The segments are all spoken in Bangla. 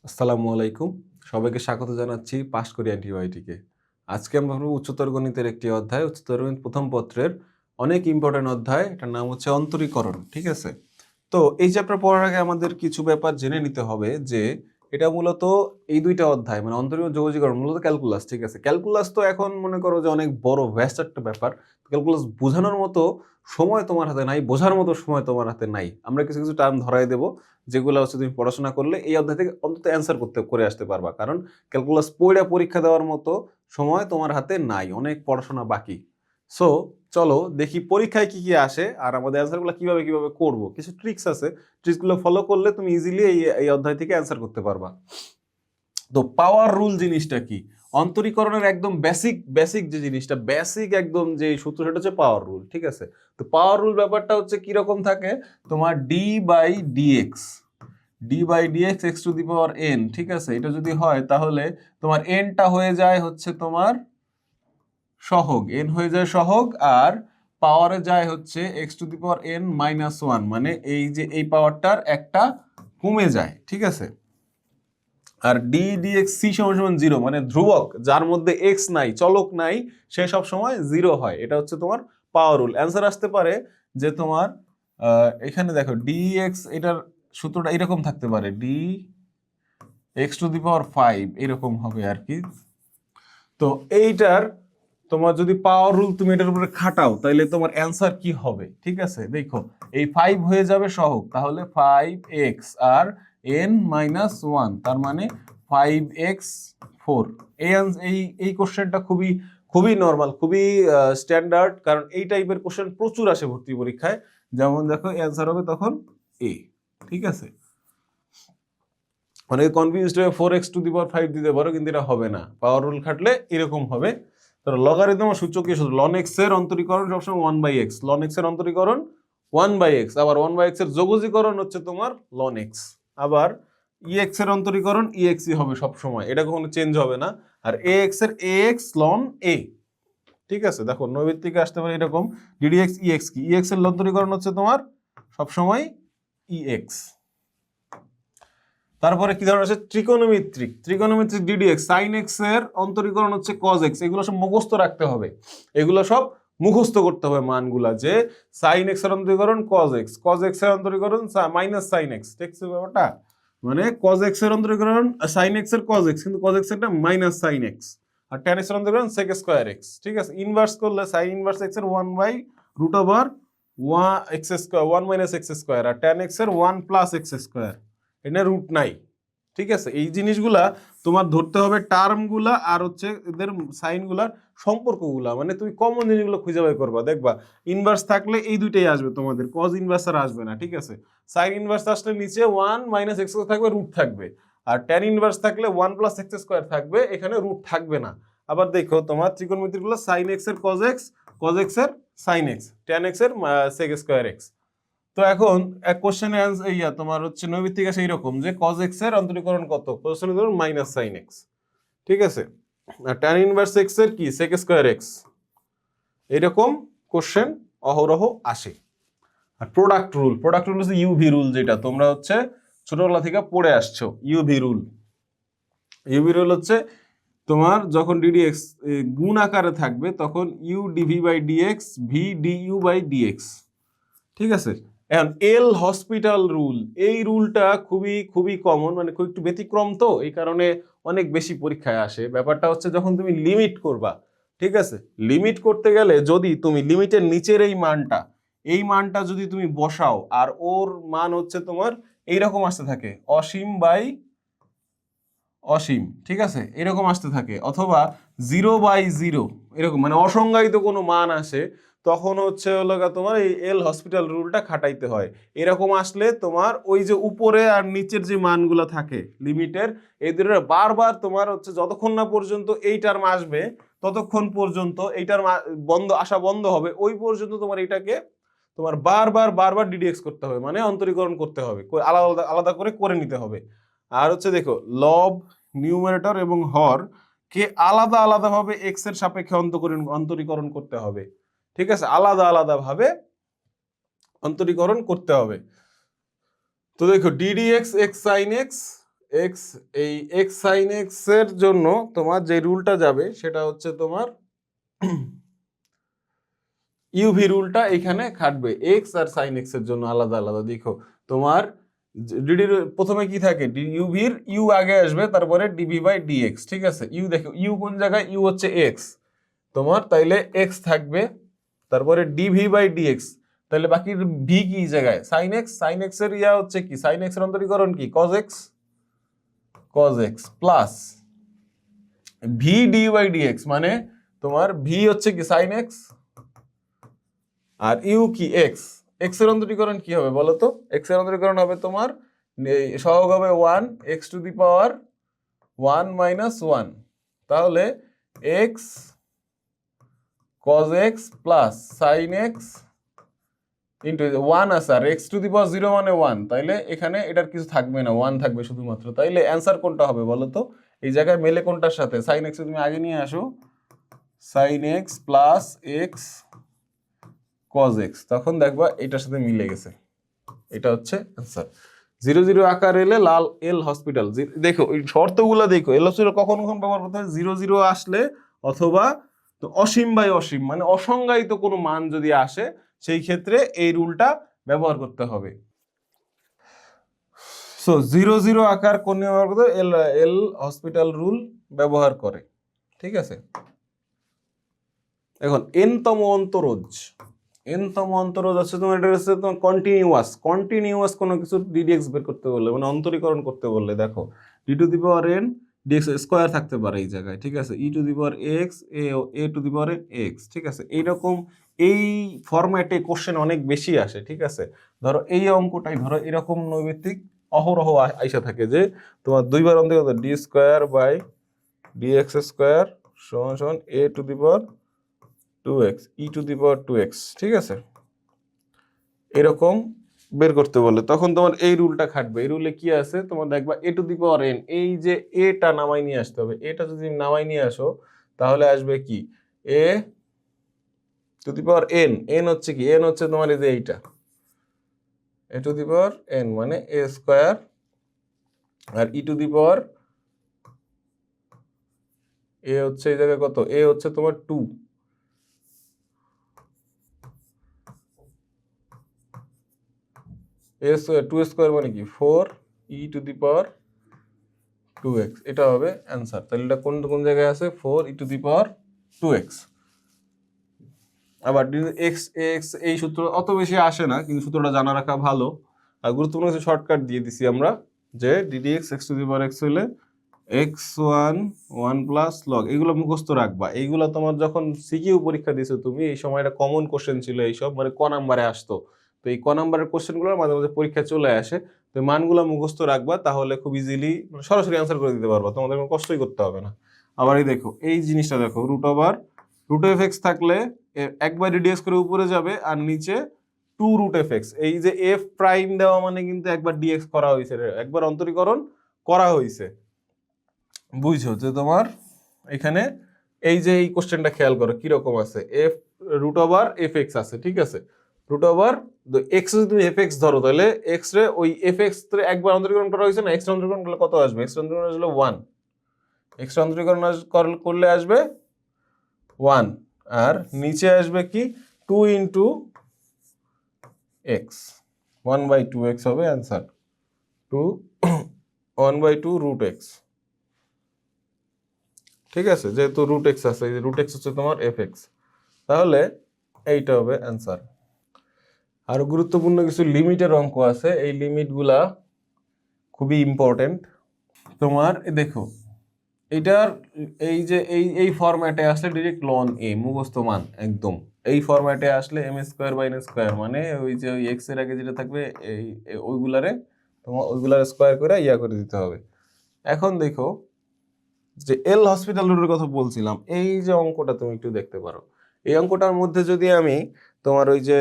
আসসালামু আলাইকুম। সবাইকে স্বাগত জানাচ্ছি পাশ করি অ্যান্টিবায়োটিকে। আজকে আমরা পড়ব উচ্চতর গণিতের একটি অধ্যায়, উচ্চতর গণিত প্রথম পত্রের অনেক ইম্পর্টেন্ট অধ্যায়। এটার নাম হচ্ছে অন্তরীকরণ। ঠিক আছে? তো এই চ্যাপ্টার পড়ার আগে আমাদের কিছু ব্যাপার জেনে নিতে হবে যে এটা মূলত এই দুইটা অধ্যায় মানে অন্তরীয় যোগজীকরণ মূলত ক্যালকুলাস। ঠিক আছে? ক্যালকুলাস তো এখন মনে করো যে অনেক বড় ভ্যাস্ট একটা ব্যাপার। ক্যালকুলাস বোঝানোর মতো সময় তোমার হাতে নাই, বোঝার মতো সময় তোমার হাতে নাই। আমরা কিছু কিছু টার্ম ধরাই দেব যেগুলো হচ্ছে তুমি পড়াশোনা করলে এই অধ্যায় থেকে অন্তত অ্যান্সার করে আসতে পারবা। কারণ ক্যালকুলাস পড়ে পরীক্ষা দেওয়ার মতো সময় তোমার হাতে নাই, অনেক পড়াশোনা বাকি। সো চলো দেখি পরীক্ষায় কি কি আসে আর আমাদের অ্যান্সারগুলো কিভাবে কিভাবে করব। কিছু ট্রিক্স আছে, ট্রিক্সগুলো ফলো করলে তুমি ইজিলি এই অধ্যায় থেকে অ্যান্সার করতে পারবা। তো পাওয়ার রুল জিনিসটা কি? অন্তরীকরণের একদম বেসিক বেসিক যে জিনিসটা, বেসিক একদম যে সূত্র, সেটা হচ্ছে পাওয়ার রুল। ঠিক আছে? তো পাওয়ার রুল ব্যাপারটা হচ্ছে কিরকম থাকে, তোমার d/dx x two the power n। ঠিক আছে? এটা যদি হয় তাহলে তোমার nটা হয়ে যায় হচ্ছে তোমার সহগ, n হয়ে যায় সহগ, আর পাওয়ারে যায় হচ্ছে x two the power n minus 1, মানে এই যে এই পাওয়ারটার একটা কমে যায়। ঠিক আছে? আর d/dx c সমান 0, মানে ধ্রুবক যার মধ্যে x নাই, চলক নাই, সে সব সময় 0 হয়। এটা হচ্ছে তোমার পাওয়ার রুল। অ্যান্সার আসতে পারে যে তোমার এখানে দেখো dx, এটার সূত্রটা এরকম থাকতে পারে, dx টু দি পাওয়ার 5 এরকম হবে আর কি। তো এইটার তোমার যদি পাওয়ার রুল তুমি এটার উপরে খাটাও তাহলে তোমার অ্যান্সার কি হবে? ঠিক আছে, দেখো এই 5 হয়ে যাবে সহগ, তাহলে 5x আর n মাইনাস 1, তার মানে 5x4। এই এই কোশ্চেনটা খুবই খুবই নর্মাল, খুবই স্ট্যান্ডার্ড, কারণ এই টাইপের কোশ্চেন প্রচুর আসে ভর্তি পরীক্ষায়। যেমন দেখো অ্যান্সার হবে তখন a। ঠিক আছে? অনেকে কনফিউজড হয়ে 4x টু দি পাওয়ার 5 দিতে পারো, কিন্তু এটা হবে না। পাওয়ার রুল খাটলে এরকম হবে। তো লগারিদম সূচক কি সূত্র? ln x এর অন্তরীকরণ সবসময় 1/x, ln x এর অন্তরীকরণ 1/x, আবার 1/x এর যোগজীকরণ হচ্ছে তোমার ln x, আবার ex এর অন্তরীকরণ ex ই হবে সব সময়, এটা কখনো চেঞ্জ হবে না। আর ax এর ax ln a। ঠিক আছে? দেখো নৈর্ব্যক্তিকে আসতে পারে এরকম, ddx ex কি, ex এর অন্তরীকরণ হচ্ছে তোমার সব সময় ex। তারপরে কি ধরনের আছে? ত্রিকোণমিত্রিক ddx, sin x এর অন্তরীকরণ হচ্ছে cos x। এগুলো সব মুখস্থ রাখতে হবে, এগুলো সব মুখস্থ করতে হবে মানগুলা, যে sin x এর অন্তরীকরণ cos x, cos x এর অন্তরীকরণ মাইনাস sin x। ঠিক আছে ব্যাপারটা? মানে cos x এর অন্তরীকরণ sin x এর cos x, কিন্তু cos x এরটা মাইনাস sin x, আর tan x এর অন্তরীকরণ sec স্কয়ার x। ঠিক আছে? ইনভার্স করলে sin ইনভার্স x এর 1/√1 x square 1 minus x square, আর tan x এর 1 প্লাস x স্কয়ার, এটা রুট নাই। ঠিক আছে? এই জিনিসগুলা তোমার ধরতে হবে, টার্মগুলা আর হচ্ছে এদের সাইনগুলার সম্পর্কগুলা, মানে তুমি কমন জিনিসগুলো খুঁজে বের করবা। দেখবা ইনভার্স থাকলে এই দুইটাই আসবে তোমাদের, কজ ইনভার্স আর আসবে না। ঠিক আছে? সাইন ইনভার্স আসলে নিচে 1 মাইনাস এক্স থাকবে, রুট থাকবে, আর ট্যান ইনভার্স থাকলে 1 প্লাস এক্স স্কয়ার থাকবে, এখানে রুট থাকবে না। আবার দেখো তোমার ত্রিকোণমিতিগুলো সাইন এক্স এর কজ এক্স, কজ এক্স এর সাইন এক্স, ট্যান এক্স এর সেক স্কয়ার এক্স। তো এখন এক কোশ্চেনে তোমার হচ্ছে নৈর্ব্যক্তিক আসে এইরকম যে cos x এর অন্তরীকরণ কত? কোশ্চেনে ধরুন মাইনাস sin x। ঠিক আছে? আর tan ইনভার্স x এর কি? sec square x। এরকম কোশ্চেন অহরহ আসে। আর প্রোডাক্ট রুল হচ্ছে ইউভি রুল, যেটা তোমরা হচ্ছে ছোটবেলা থেকে পড়ে আসছো। ইউভি রুল হচ্ছে তোমার যখন ddx গুণ আকারে থাকবে তখন u dv/dx v du/dx। ঠিক আছে? এখন এল হসপিটাল রুল, এই রুলটা খুবই খুবই কমন, মানে খুব একটু ব্যতিক্রম, তো এই কারণে অনেক বেশি পরীক্ষায় আসে। ব্যাপারটা হচ্ছে যখন তুমি লিমিট করবা, ঠিক আছে, লিমিট করতে গেলে যদি তুমি লিমিটের নিচের এই মানটা যদি তুমি বসাও, আর ওর মান হচ্ছে তোমার এইরকম আসতে থাকে, অসীম। ঠিক আছে? এরকম আসতে থাকে, অথবা 0/0 এরকম, মানে অসংজ্ঞায়িত কোনো মান আসে, তখন হচ্ছে হলো তোমার এই এল হসপিটাল রুলটা খাটাইতে হয়। এরকম আসলে তোমার ওই যে উপরে আর নিচের যে মানগুলো থাকে লিমিটের, এই দুটো বারবার তোমার হচ্ছে যতক্ষণ না পর্যন্ত এই টার্ম আসবে ততক্ষণ পর্যন্ত এইটার বন্ধ হবে, ওই পর্যন্ত তোমার এটাকে তোমার বারবার ডিডিএক্স করতে হবে, মানে অন্তরীকরণ করতে হবে, আলাদা আলাদা করে নিতে হবে। আর হচ্ছে দেখো লব, নিউমারেটর এবং হর কে আলাদা আলাদাভাবে এক্স এর সাপেক্ষে অন্তরীকরণ করতে হবে। ঠিক আছে? আলাদা আলাদা ভাবে অন্তরীকরণ করতে হবে। তো দেখো ddx x sin x x, এই এক্স সাইন এক্স এর জন্য তোমার যে রুলটা যাবে সেটা হচ্ছে তোমার ইউভি রুলটা এখানে খাটবে এক্স আর সাইন এক্স এর জন্য আলাদা আলাদা। দেখো তোমার ডিডির প্রথমে কি থাকে, ইউভির ইউ আগে আসবে, তারপরে ডিভি বাই ডিএক্স, ঠিক আছে। ইউ দেখো ইউ কোন জায়গায়, ইউ হচ্ছে এক্স তোমার, তাইলে এক্স থাকবে, তারপরে ডিভি বাই ডিএক্স, তাহলে বাকি ভি কি জায়গায়, সাইন এক্স, সাইন এক্স এর ইয়া হচ্ছে কি, সাইন এক্স এর অন্তরীকরণ কি cos x, cos x plus v d by dx, মানে তোমার ভি হচ্ছে কি সাইন এক্স আর ইউ কি এক্স, এক্স এর অন্তরীকরণ কি হবে বলো তো, এক্স এর অন্তরীকরণ হবে তোমার সহগ হবে 1 x two the power 1 minus 1, তাহলে x cos x plus sine x into 1 আছে আর এক্স টু দি পাওয়ার 0 মানে 1, তাইলে এখানে এটার কিছু থাকবে না, 1 থাকবে শুধুমাত্র। তাইলে অ্যান্সার কোনটা হবে বলো তো, এই জায়গায় মেলে কোনটার সাথে, সাইন এক্স তুমি আগে নিয়ে আসো, sine x plus x cos x, তখন দেখবা এটার সাথে মিলে গেছে, এটা হচ্ছে অ্যান্সার। 0 0 আকার এলে লাল এল হসপিটাল, দেখো এই শর্তগুলো দেখো, এল হসপিটাল কখন কখন ব্যবহার করতে হয়, 0 0 আসলে, অথবা তো অসীম বাই অসীম মানে অসংজ্ঞায়িত কোনো মান যদি আসে সেই ক্ষেত্রে এই রুলটা ব্যবহার করতে হবে। সো 0 0 আকার কোন নিয়ম ব্যবহার করতে, এল এল হসপিটাল রুল ব্যবহার করে, ঠিক আছে। এখন এনতম অন্তরজ, এনতম অন্তরজ আছে তোমার, এটা হচ্ছে তোমার কন্টিনিউয়াস, কন্টিনিউয়াস কোনো কিছু ডিডিএক্স বের করতে বললে মানে অন্তরীকরণ করতে বললে, দেখো d to the power n d x square থাকতে পারে এই জায়গায়, ঠিক আছে, e to the power x a to the power x, ঠিক আছে। এইরকম এই ফরম্যাটে কোশ্চেন অনেক বেশি আসে, ঠিক আছে। ধরো এই অঙ্কটাই ধরো এরকম নৈমিত্তিক অহরহ আইসা থাকে যে তোমার দুইবার অন্তর্গত d square by dx square সমান সমান এ to the power 2x E to the power 2x, ঠিক আছে। এরকম বের করতে বলে তখন তোমার এই রুলটা খাটবে। এই রুলে কি আছে তোমার দেখবা এ টু দি পাওয়ার এন, এই যে এটা নামাই নিয়ে আসতে হবে, এটা যদি নামাই নিয়ে আসো তাহলে আসবে কি a to the power n, n হচ্ছে কি, এন হচ্ছে তোমার এই যে এইটা এ টু দি পাওয়ার এন মানে এ square, R E to the পাওয়ার এ হচ্ছে এই জায়গায় কত, এ হচ্ছে তোমার 2, টু স্কোয়ার মানে কি 4 ই টু দি পাওয়ার 2x, এটা হবে অ্যান্সার। তাহলে এটা কোন কোন জায়গায় আছে, 4 ই টু দি পাওয়ার 2x। আবার এক্স এক্স এই সূত্র অত বেশি আসে না, কিন্তু সূত্রটা জানা রাখা ভালো। আর গুরুত্বপূর্ণ কিছু শর্টকাট দিয়ে দিছি আমরা, যে ddx x two the power x হলে x1 1 প্লাস লগ, এগুলো মুখস্থ রাখবা। এইগুলো তোমার যখন সিকিউ পরীক্ষা দিছো তুমি, এই সময় একটা কমন কোশ্চেন ছিল, এইসব মানে ক নাম্বারে আসতো, তো এই ক নাম্বারের কোশ্চেনগুলো মাঝে মাঝে পরীক্ষায় চলে আসে, তো মানগুলো মুখস্থ রাখবা, তাহলে খুব ইজিলি সরাসরি অ্যান্সার করে দিতে পারবা, তোমাদের কোনো কষ্টই করতে হবে না। আবার এই দেখো এই জিনিসটা দেখো, রুট অফ এক্স থাকলে একবার ডিডিএক্স করে উপরে যাবে আর নিচে 2 রুট এফ এক্স, এই যে এফ প্রাইম দেওয়া মানে কিন্তু একবার ডিএক্স করা হয়েছে, একবার অন্তরীকরণ করা হয়েছে, বুঝছো যে তোমার এখানে এই যে এই কোশ্চেনটা খেয়াল করো কিরকম আছে, f root over f x আছে, ঠিক আছে, রুট ওভার এক্স যদি তুমি এফ এক্স ধরো, তাহলে এক্স রে ওই এফ এক্স একবার অন্তরীকরণ করা হয়েছে না, এক্স অন্তরীকরণ করলে কত আসবে, এক্স অন্তরীকরণ আসলে 1, এক্স অন্তরীকরণ করলে আসবে 1, আর নিচে আসবে কি 2 ইন্টু এক্স, 1/2x হবে অ্যান্সার, 1/2 রুট এক্স, ঠিক আছে, যেহেতু রুট এক্স আছে, এই রুট এক্স হচ্ছে তোমার এফ এক্স, তাহলে এইটা হবে অ্যান্সার। আর গুরুত্বপূর্ণ কিছু লিমিটের অঙ্ক আছে, এই লিমিটগুলা খুবই ইম্পর্টেন্ট তোমার। দেখো এটার এই যে এই ফরম্যাটে আসলে ডিরেক্ট লন এ মুখস্থ মান একদম, এই ফরম্যাটে আসলে m square by n square মানে ওই যে ওই এক্স এর আগে যেটা থাকবে ওইগুলারে তোমার ওইগুলার স্কোয়ার করে ইয়া করে দিতে হবে। এখন দেখো যে এল হসপিটাল রুটের কথা বলছিলাম, এই যে অঙ্কটা তুমি একটু দেখতে পারো, এই অঙ্কটার মধ্যে যদি আমি তোমার ওই যে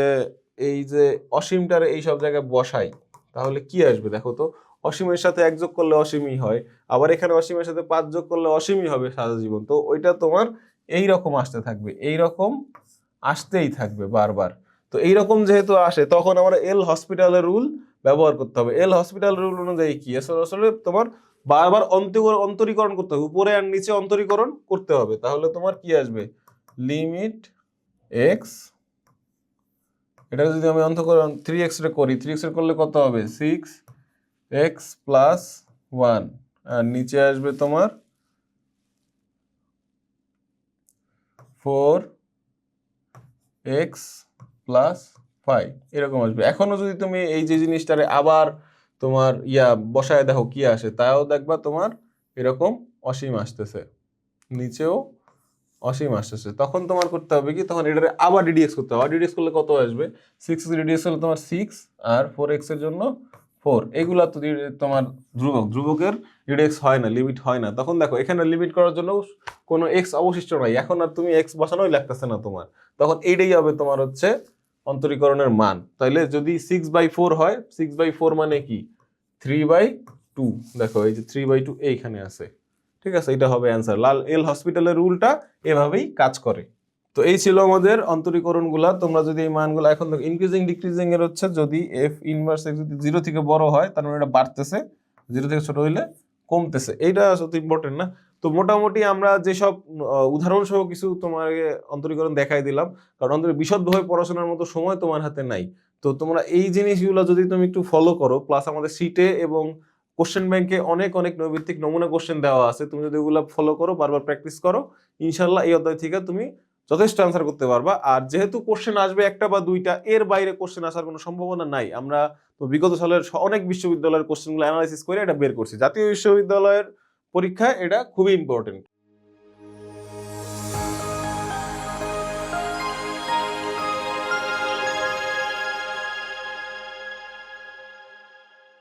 এই যে অসীমটার এই সব জায়গায় বসাই তাহলে কি আসবে দেখো তো, অসীমের সাথে 1 যোগ করলে অসীমই হয়, আবার এখানে অসীমের সাথে 5 যোগ করলে অসীমই হবে সারা জীবন, তো ওইটা তোমার এই রকম আসতে থাকবে, এই রকম আসতেই থাকবে বারবার। তো এই রকম যেহেতু আসে তখন আমরা এল হসপিটালের রুল ব্যবহার করতে হবে। এল হসপিটাল রুল অনুযায়ী কি আসলে তোমার বারবার অন্তরীকরণ করতে হবে, উপরে আর নিচে অন্তরীকরণ করতে হবে। তাহলে তোমার কি আসবে, লিমিট এক্স, এটা যদি আমি অন্তরীকরণ 3x এর করি, 3x এর করলে কত হবে, 6x প্লাস 1, আর নিচে আসবে তোমার 4x প্লাস 5, এরকম আসবে। এখনো যদি তুমি এই যে জিনিসটারে আবার তোমার বসায় দেখো কি আসে, তাও দেখবা তোমার এরকম অসীম আসতেছে, নিচেও অসীম আসতেছে। তখন তোমার করতে হবে কি, তখন এটারে আবার ডিডিএক্স করতে হবে। আবার ডিডিএক্স করলে কত আসবে, 6 ডিডিএক্স হলে তোমার 6 আর 4x এর জন্য 4, এগুলা তো তোমার ধ্রুবকের ডিডিএক্স হয় না, লিমিট হয় না। তখন দেখো এখানে লিমিট করার জন্য কোনো এক্স অবশিষ্ট নাই, এখন আর তুমি এক্স বসানোই লাগতেছে না তোমার, তখন এইটাই হবে তোমার হচ্ছে অন্তরীকরণের মান। তাইলে যদি 6/4 হয়, 6/4 মানে কি, 3/2, দেখো এই যে 3/2 এইখানে আছে, ঠিক আছে, এটা হবে অ্যান্সার। লাল এল হসপিটালের রুলটা এভাবেই কাজ করে। তো এই ছিল আমাদের অন্তরীকরণগুলা। তোমরা যদি এই মানগুলো এখন দেখো, ইনক্রিজিং ডিক্রিজিং এর হচ্ছে যদি এফ ইনভার্স এক্স যদি 0 থেকে বড় হয় তার মানে এটা বাড়তেছে, 0 থেকে ছোট হইলে কমতেছে, এইটা আসলে ইম্পর্টেন্ট না। তো মোটামুটি আমরা যেসব উদাহরণ সহ কিছু তোমাকে অন্তরীকরণ দেখাই দিলাম, কারণ বিশদভাবে পড়াশোনার মতো সময় তোমার হাতে নাই। তো তোমরা এই জিনিসগুলো যদি তুমি একটু ফলো করো, প্লাস আমাদের শীটে এবং কোশ্চেন ব্যাংকে অনেক অনেক নৈর্ভিত্তিক নমুনা কোশ্চেন দেওয়া আছে, তুমি যদি ওগুলো ফলো করো, বারবার প্র্যাকটিস করো, ইনশাল্লাহ এই অধ্যায় থেকে তুমি যথেষ্ট আনসার করতে পারবা। আর যেহেতু কোশ্চেন আসবে একটা বা দুইটা, এর বাইরে কোশ্চেন আসার কোনো সম্ভাবনা নাই। আমরা তো বিগত সালের অনেক বিশ্ববিদ্যালয়ের কোশ্চেনগুলো অ্যানালাইসিস করে এটা বের করছি। জাতীয় বিশ্ববিদ্যালয়ের পরীক্ষায় এটা খুবই ইম্পর্টেন্ট।